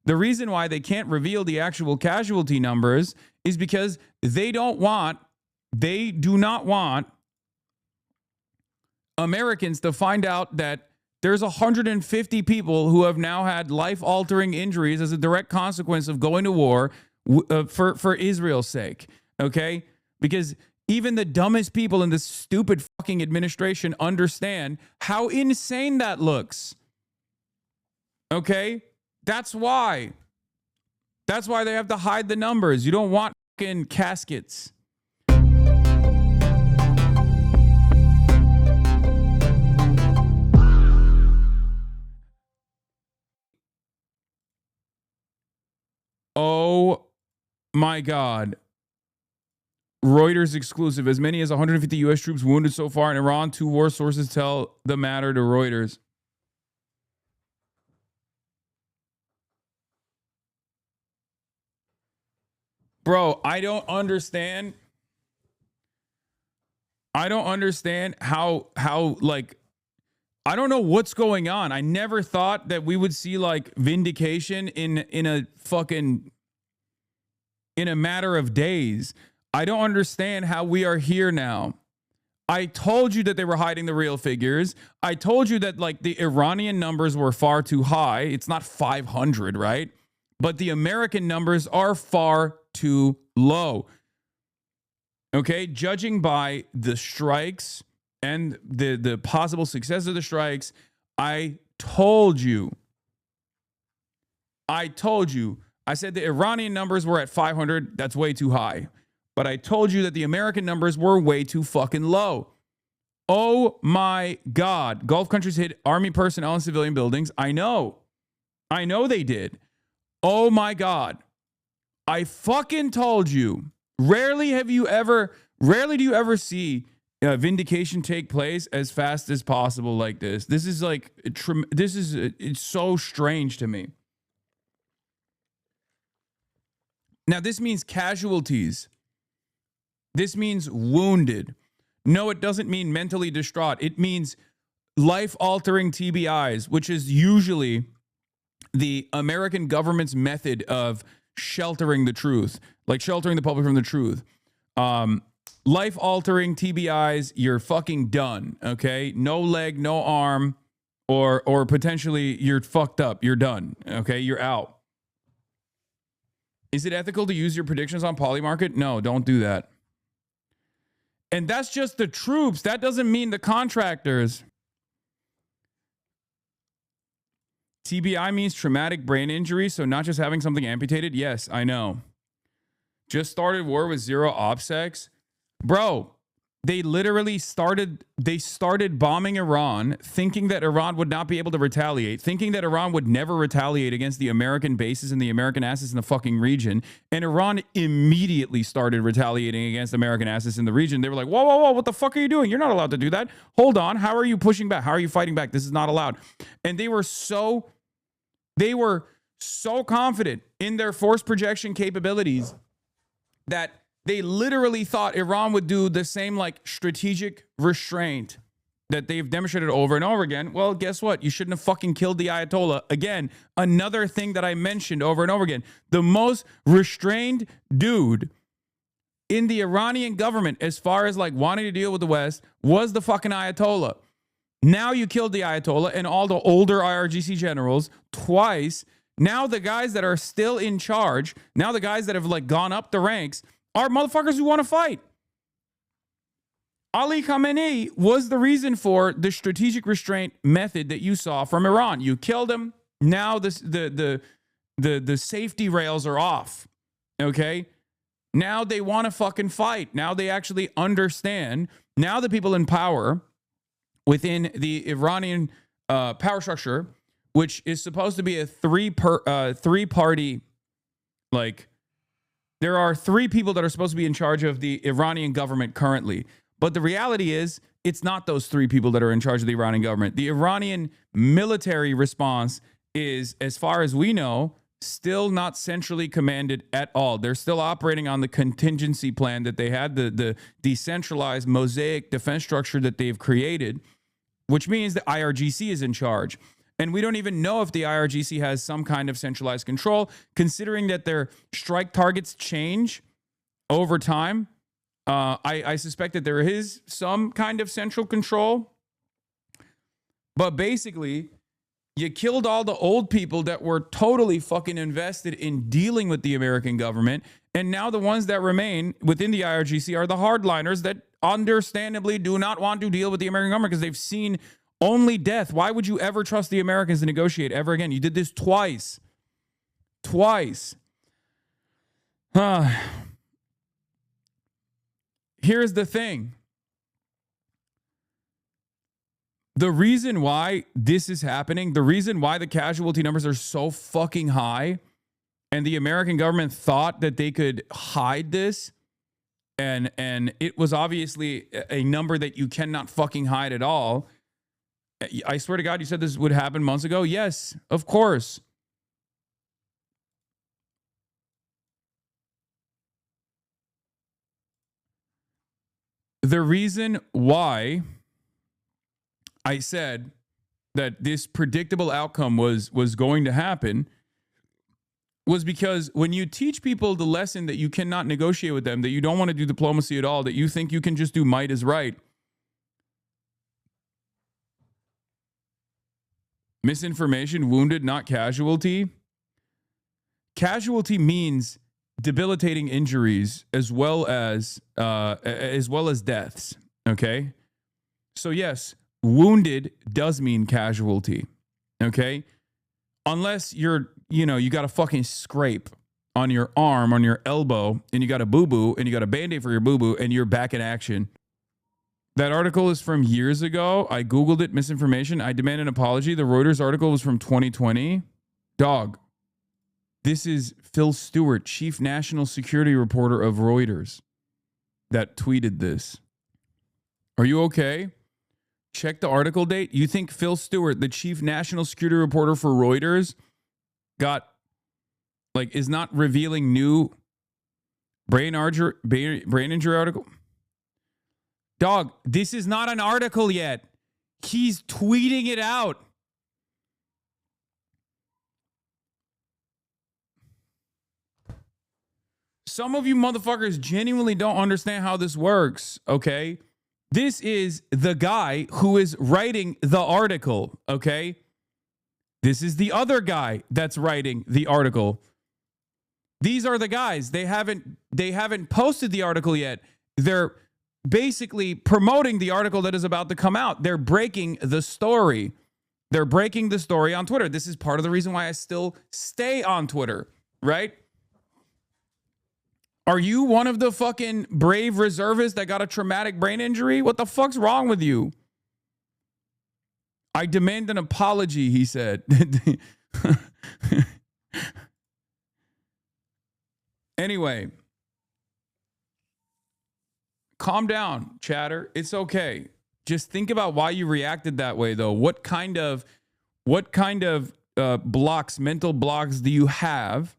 The reason why they can't reveal the actual casualty numbers is because they do not want Americans to find out that there's 150 people who have now had life-altering injuries as a direct consequence of going to war for Israel's sake, okay? Because even the dumbest people in this stupid fucking administration understand how insane that looks, okay? That's why they have to hide the numbers. You don't want fucking caskets. Oh my God. Reuters exclusive. As many as 150 U.S. troops wounded so far in Iran. 2 war sources tell the matter to Reuters. Bro, I don't understand how like, I don't know what's going on. I never thought that we would see like vindication in a matter of days. I don't understand how we are here now. I told you that they were hiding the real figures. I told you that like the Iranian numbers were far too high. It's not 500, right? But the American numbers are far too low. Okay, judging by the strikes and the possible success of the strikes, I told you. I said the Iranian numbers were at 500. That's way too high. But I told you that the American numbers were way too fucking low. Oh my God. Gulf countries hit army personnel and civilian buildings. I know they did. Oh my God. I fucking told you. Rarely do you ever see vindication take place as fast as possible like this. This is like, it's so strange to me. Now, this means casualties. This means wounded. No, it doesn't mean mentally distraught. It means life-altering TBIs, which is usually the American government's method of sheltering the truth, like sheltering the public from the truth. Life-altering TBIs, you're fucking done, okay? No leg, no arm, or potentially you're fucked up. You're done, okay? You're out. Is it ethical to use your predictions on Polymarket? No, don't do that. And that's just the troops. That doesn't mean the contractors. TBI means traumatic brain injury, so not just having something amputated. Yes, I know. Just started war with 0 OPSECs. Bro, they literally started bombing Iran, thinking that Iran would not be able to retaliate, thinking that Iran would never retaliate against the American bases and the American assets in the fucking region. And Iran immediately started retaliating against American assets in the region. They were like, whoa, what the fuck are you doing? You're not allowed to do that. Hold on. How are you pushing back? How are you fighting back? This is not allowed. And they were so confident in their force projection capabilities that they literally thought Iran would do the same like strategic restraint that they've demonstrated over and over again. Well, guess what? You shouldn't have fucking killed the Ayatollah. Again, another thing that I mentioned over and over again. The most restrained dude in the Iranian government as far as like wanting to deal with the West was the fucking Ayatollah. Now you killed the Ayatollah and all the older IRGC generals twice. Now the guys that are still in charge, now the guys that have like gone up the ranks are motherfuckers who want to fight. Ali Khamenei was the reason for the strategic restraint method that you saw from Iran. You killed him. Now the safety rails are off. Okay? Now they want to fucking fight. Now they actually understand. Now the people in power within the Iranian power structure, which is supposed to be a three-party, like, there are 3 people that are supposed to be in charge of the Iranian government currently. But the reality is, it's not those 3 people that are in charge of the Iranian government. The Iranian military response is, as far as we know, still not centrally commanded at all. They're still operating on the contingency plan that they had, the decentralized mosaic defense structure that they've created, which means the IRGC is in charge. And we don't even know if the IRGC has some kind of centralized control, considering that their strike targets change over time. I suspect that there is some kind of central control. But basically, you killed all the old people that were totally fucking invested in dealing with the American government. And now the ones that remain within the IRGC are the hardliners that understandably do not want to deal with the American government because they've seen only death. Why would you ever trust the Americans to negotiate ever again? You did this twice. Twice. Here's the thing. The reason why this is happening, the reason why the casualty numbers are so fucking high, and the American government thought that they could hide this, and it was obviously a number that you cannot fucking hide at all. I swear to God, you said this would happen months ago. Yes, of course. The reason why I said that this predictable outcome was going to happen was because when you teach people the lesson that you cannot negotiate with them, that you don't want to do diplomacy at all, that you think you can just do might is right. Misinformation, wounded, not casualty. Casualty means debilitating injuries as well as deaths. Okay, so yes, wounded does mean casualty. Okay, unless you got a fucking scrape on your arm, on your elbow, and you got a boo-boo, and you got a Band-Aid for your boo-boo, and you're back in action. That article is from years ago. I Googled it, misinformation. I demand an apology. The Reuters article was from 2020. Dog, this is Phil Stewart, chief national security reporter of Reuters, that tweeted this. Are you okay? Check the article date. You think Phil Stewart, the chief national security reporter for Reuters, is not revealing new brain injury article? Dog, this is not an article yet. He's tweeting it out. Some of you motherfuckers genuinely don't understand how this works, okay? This is the guy who is writing the article, okay? This is the other guy that's writing the article. These are the guys. They haven't posted the article yet. They're basically promoting the article that is about to come out. They're breaking the story. They're breaking the story on Twitter. This is part of the reason why I still stay on Twitter, right? Are you one of the fucking brave reservists that got a traumatic brain injury? What the fuck's wrong with you? I demand an apology, he said. Anyway, calm down, chatter. It's okay. Just think about why you reacted that way, though. What kind of blocks, mental blocks, do you have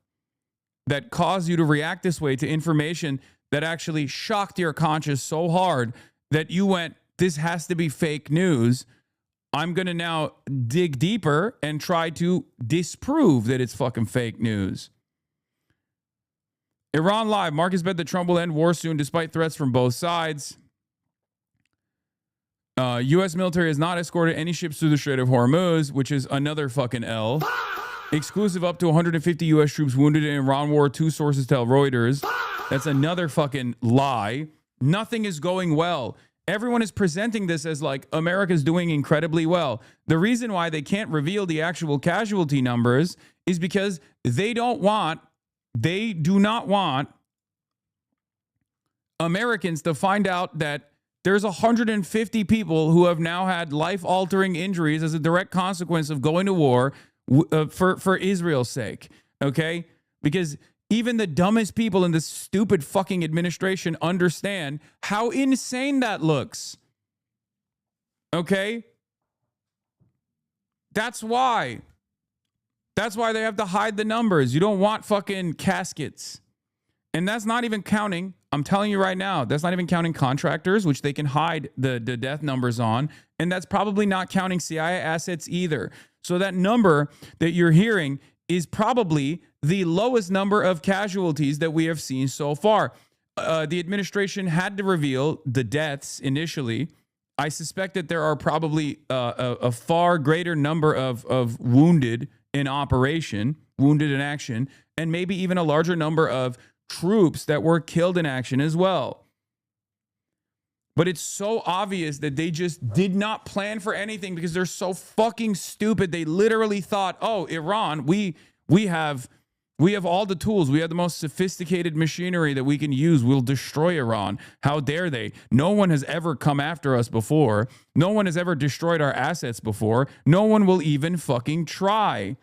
that cause you to react this way to information that actually shocked your conscience so hard that you went, this has to be fake news. I'm going to now dig deeper and try to disprove that it's fucking fake news. Iran Live. Marcus bet that Trump will end war soon despite threats from both sides. U.S. military has not escorted any ships through the Strait of Hormuz, which is another fucking L. Exclusive up to 150 U.S. troops wounded in Iran war. Two sources tell Reuters. That's another fucking lie. Nothing is going well. Everyone is presenting this as like America's doing incredibly well. The reason why they can't reveal the actual casualty numbers is because they do not want Americans to find out that there's 150 people who have now had life-altering injuries as a direct consequence of going to war for Israel's sake, okay? Because even the dumbest people in this stupid fucking administration understand how insane that looks, okay? That's why. That's why they have to hide the numbers. You don't want fucking caskets. And that's not even counting, I'm telling you right now, that's not even counting contractors, which they can hide the death numbers on. And that's probably not counting CIA assets either. So that number that you're hearing is probably the lowest number of casualties that we have seen so far. The administration had to reveal the deaths initially. I suspect that there are probably a far greater number of wounded in operation, wounded in action, and maybe even a larger number of troops that were killed in action as well. But it's so obvious that they just did not plan for anything because they're so fucking stupid. They literally thought, oh, Iran, we have all the tools. We have the most sophisticated machinery that we can use. We'll destroy Iran. How dare they? No one has ever come after us before. No one has ever destroyed our assets before. No one will even fucking try.